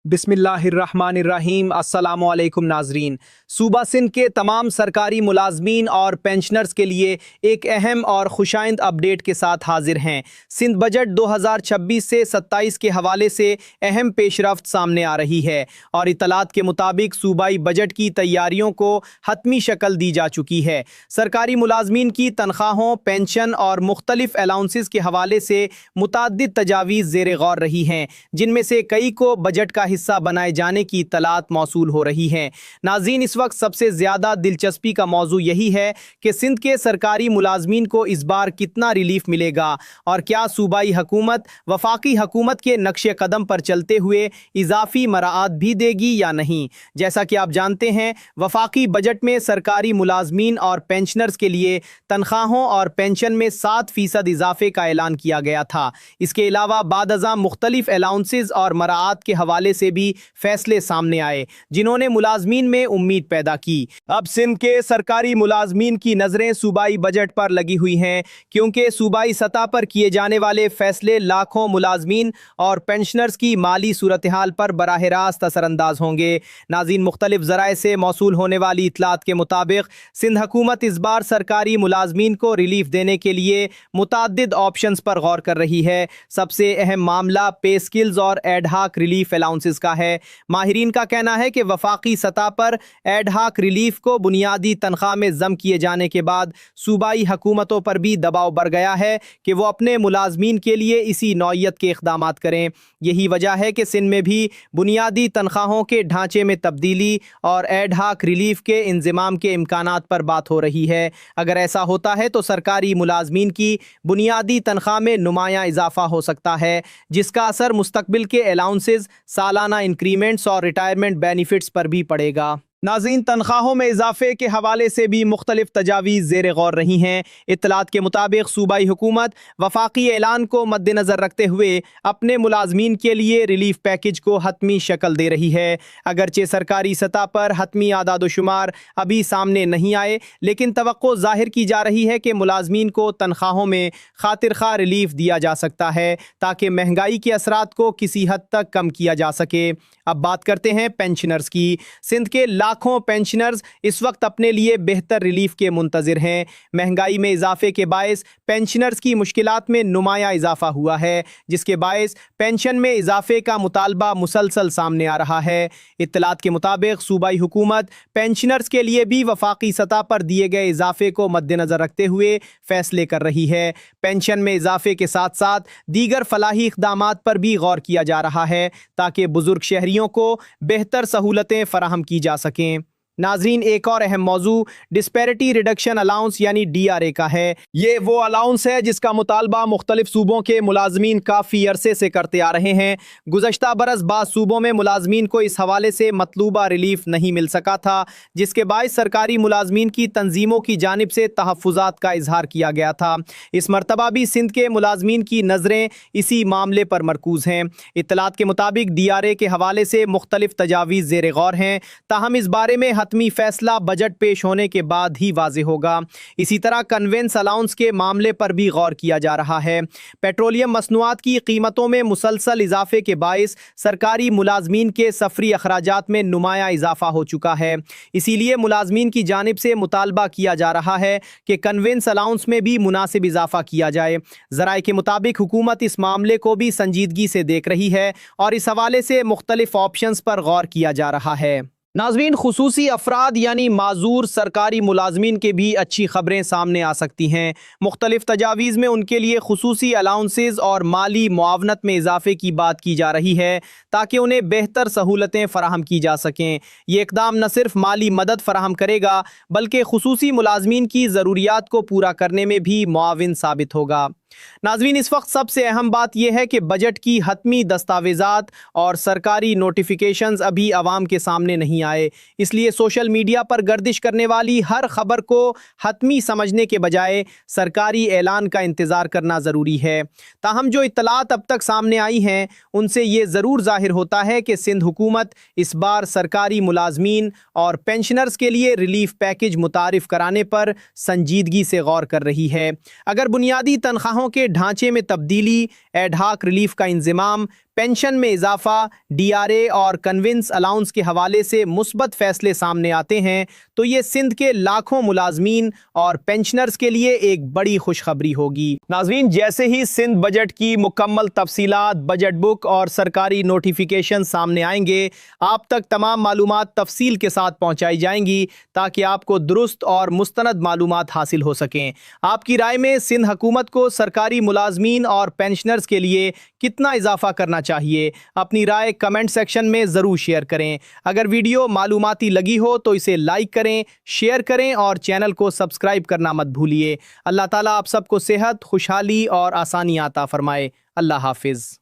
बिस्मिल्लाहिर्रहमानिर्रहीम। अस्सलाम वालेकुम नाजरीन। सूबा सिंध के तमाम सरकारी मुलाजमीन और पेंशनर्स के लिए एक अहम और खुशाइंद अपडेट के साथ हाजिर हैं। सिंध बजट 2026 से 27 के हवाले से अहम पेशरफ्त सामने आ रही है और इतलात के मुताबिक सूबाई बजट की तैयारियों को हतमी शक्ल दी जा चुकी है। सरकारी मुलाजमीन की तनख्वाहों, पेंशन और मुख्तलिफ अलाउंसेस के हवाले से मुताद्दिद तजावीज़ ज़ेर गौर रही हैं, जिनमें से कई को बजट का हिस्सा बनाए जाने की इत्तलात मौसूल हो रही हैं। नाज़रीन, इस वक्त सबसे ज़्यादा दिलचस्पी का मौजू यही है कि सिंध के सरकारी मुलाजमीन को इस बार कितना रिलीफ मिलेगा और क्या सूबाई हुकूमत वफाकी हुकूमत के नक्शे कदम पर चलते हुए इजाफी मराआत भी देगी या नहीं। जैसा कि आप जानते हैं, वफाकी बजट में सरकारी मुलाजमीन और पेंशनर्स के लिए तनख्वाहों और पेंशन में 7% इजाफे का ऐलान किया गया था। इसके अलावा बादअज़ां मुख्तलिफ अलाउंसेस और मराआत के हवाले से भी फैसले सामने आए, जिन्होंने मुलाजमीन में उम्मीद पैदा की। अब सिंध के सरकारी मुलाजमीन की नजरें सूबाई बजट पर लगी हुई हैं, क्योंकि सूबाई सतह पर किए जाने वाले फैसले लाखों मुलाजमीन और पेंशनर्स की माली सूरत हाल पर बराह रास्त असरअंदाज होंगे। नाज़रीन, मुख्तलिफ ज़राए से मौसूल होने वाली इतलात के मुताबिक सिंध हुकूमत इस बार सरकारी मुलाजमीन को रिलीफ देने के लिए मुताद्दिद ऑप्शंस पर गौर कर रही है। सबसे अहम मामला पे स्किल्स और एडहाक रिलीफ अलाउंसेस का है। माहिरीन का कहना है कि वफाकी सतह पर एडहाक रिलीफ को बुनियादी तनख्वाह में जम किए जाने के बाद सूबाई हुकूमतों पर भी दबाव बढ़ गया है कि वो अपने मुलाजमीन के लिए इसी नौयत के इक़दाम करें। यही वजह है कि सिंध में भी बुनियादी तनख्वाहों के ढांचे में तब्दीली और एडहाक रिलीफ के इंज़माम के इम्कानात पर बात हो रही है। अगर ऐसा होता है तो सरकारी मुलाजमीन की बुनियादी तनख्वाह में नुमायाँ इजाफा हो सकता है, जिसका असर मुस्तकबिल के अलाउंसेस, सालाना इंक्रीमेंट्स और रिटायरमेंट बेनिफिट्स पर भी पड़ेगा। नाज़रीन, तनख्वाहों में इजाफे के हवाले से भी मुख्तलिफ तजावीज़ ज़ेर गौर रही हैं। इत्तलात के मुताबिक सूबाई हुकूमत वफाकी ऐलान को मद्देनज़र रखते हुए अपने मुलाजमीन के लिए रिलीफ पैकेज को हतमी शक्ल दे रही है। अगरचे सरकारी सतह पर हतमी आदादोशुमार अभी सामने नहीं आए, लेकिन तवक्को ज़ाहिर की जा रही है कि मुलाजमीन को तनख्वाहों में खातिर खा रिलीफ दिया जा सकता है, ताकि महंगाई के असरात को किसी हद तक कम किया जा सके। अब बात करते हैं पेंशनर्स की। सिंध के लाखों पेंशनर्स इस वक्त अपने लिए बेहतर रिलीफ के मुंतज़िर हैं। महंगाई में इजाफे के बायस पेंशनर्स की मुश्किलात में नुमाया इजाफा हुआ है, जिसके बायस पेंशन में इजाफे का मुतालबा मुसलसल सामने आ रहा है। इत्तलात के मुताबिक सूबाई हुकूमत पेंशनर्स के लिए भी वफाकी सतह पर दिए गए इजाफे को मद्देनज़र रखते हुए फैसले कर रही है। पेंशन में इजाफे के साथ साथ दीगर फलाही इक़दामात पर भी गौर किया जा रहा है, ताकि बुजुर्ग शहरियों को बेहतर सहूलतें फराहम की जा सकें। नाजरीन, एक और अहम मौजू डिस्पैरिटी रिडक्शन अलाउंस यानी DRA का है। ये वो अलाउंस है जिसका मुतालबा मुख्तलिफ सूबों के मुलाजमीन काफ़ी अरसे से करते आ रहे हैं। गुज़श्ता बरस बाद सूबों में मुलाजमीन को इस हवाले से मतलूबा रिलीफ नहीं मिल सका था, जिसके बायस सरकारी मुलाजमीन की तंजीमों की जानिब से तहफ़्फ़ुज़ात का इजहार किया गया था। इस मरतबा भी सिंध के मुलाजमीन की नज़रें इसी मामले पर मरकूज़ हैं। इत्तलात के मुताबिक DRA के हवाले से मुख्तलिफ तजावीज़ ज़ेर गौर हैं, ताहम इस बारे में हतमी फैसला बजट पेश होने के बाद ही वाज़े होगा। इसी तरह कन्वेंस अलाउंस के मामले पर भी गौर किया जा रहा है। पेट्रोलियम मसनूआत की कीमतों में मुसलसल इजाफे के बायस सरकारी मुलाजमीन के सफरी अखराजात में नुमाया इजाफा हो चुका है। इसीलिए मुलाजमीन की जानिब से मुतालबा किया जा रहा है कि कन्वेंस अलाउंस में भी मुनासिब इजाफा किया जाए। ज़राए के मुताबिक हुकूमत इस मामले को भी संजीदगी से देख रही है और इस हवाले से मुख्तलिफ ऑप्शंस पर गौर किया जा रहा है। नाज़रीन, खुसूसी अफराद यानी माजूर सरकारी मुलाजमीन के भी अच्छी खबरें सामने आ सकती हैं। मुख्तलिफ तजावीज़ में उनके लिए खुसूसी अलाउंसेस और माली मुआवनत में इजाफे की बात की जा रही है, ताकि उन्हें बेहतर सहूलतें फ़राहम की जा सकें। ये इक़दाम न सिर्फ माली मदद फ़राहम करेगा, बल्कि खुसूसी मुलाजमीन की ज़रूरियात को पूरा करने में भी मुआविन साबित होगा। नाज़रीन, इस वक्त सबसे अहम बात यह है कि बजट की हतमी दस्तावेज़ात और सरकारी नोटिफिकेशंस अभी आवाम के सामने नहीं आए, इसलिए सोशल मीडिया पर गर्दिश करने वाली हर खबर को हतमी समझने के बजाय सरकारी ऐलान का इंतज़ार करना ज़रूरी है। ताहम जो इत्तलात अब तक सामने आई हैं, उनसे ये ज़रूर ज़ाहिर होता है कि सिंध हुकूमत इस बार सरकारी मुलाजमीन और पेंशनर्स के लिए रिलीफ पैकेज मुतारिफ़ कराने पर संजीदगी से गौर कर रही है। अगर बुनियादी तनख्वाहों के ढांचे में तब्दीली, एडहाक रिलीफ का इंज़माम, पेंशन में इजाफा, डीआरए और कन्विंस अलाउंस के हवाले से मुस्बत फैसले सामने आते हैं तो ये सिंध के लाखों मुलाजमीन और पेंशनर्स के लिए एक बड़ी खुशखबरी होगी। नाज़रीन, जैसे ही सिंध बजट की मुकम्मल तफसीलात, बजट बुक और सरकारी नोटिफिकेशन सामने आएंगे, आप तक तमाम मालूमात तफसील के साथ पहुंचाई जाएंगी ताकि आपको दुरुस्त और मुस्तनद मालूमात हासिल हो सकें। आपकी राय में सिंध हुकूमत को सरकारी मुलाजमीन और पेंशनर्स के लिए कितना इजाफा करना चाहिए? अपनी राय कमेंट सेक्शन में ज़रूर शेयर करें। अगर वीडियो मालूमाती लगी हो तो इसे लाइक करें, शेयर करें और चैनल को सब्सक्राइब करना मत भूलिए। अल्लाह ताला आप सबको सेहत, खुशहाली और आसानी अता फरमाए। अल्लाह हाफिज़।